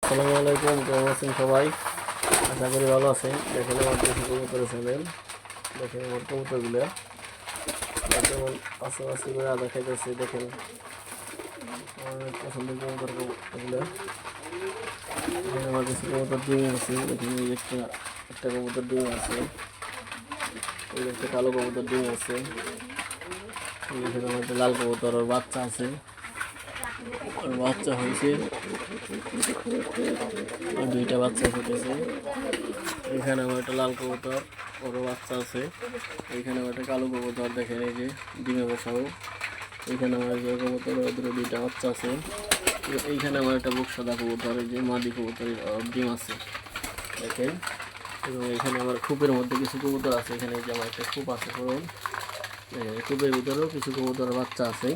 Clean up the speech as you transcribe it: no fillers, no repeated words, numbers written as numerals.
আসসালামু আলাইকুম, কেমন আছেন সবাই? আশা করি ভালো আছেন। দেখেন আমার দেশি কবুতরের চ্যানেল। দেখেন আমার কবুতরগুলো যেমন আস্তে করে আদা খাইতেছে। দেখেন আমার অনেক পছন্দের কবুতর এগুলো। এখানে আমার দেশি কবুতর ডিম আছে। দেখেন এই একটা কবুতর ডিম আছে, এই একটা কালো কবুতর ডিম আছে, এখানে আমার একটা লাল কবুতর ওর বাচ্চা আছে, ওর বাচ্চা হয়েছে, দুইটা বাচ্চা ফুটেছে। এখানে আমার একটা লাল কবুতর, ওরও বাচ্চা আছে। এইখানে আমার একটা কালো কবুতর, দেখেন এই যে ডিমে বসাবো। এইখানে আমার যে কবুতর, ওদের দুইটা বাচ্চা আছে। এইখানে আমার একটা বুক সাদা কবুতর, এই যে মাদি কবুতরের ডিম আছে দেখেন। এবং এখানে আমার খোপের মধ্যে কিছু কবুতর আছে। এখানে যে আমার একটা খোপ আছে, করুন খোপের ভিতরেও কিছু কবুতরের বাচ্চা আছে।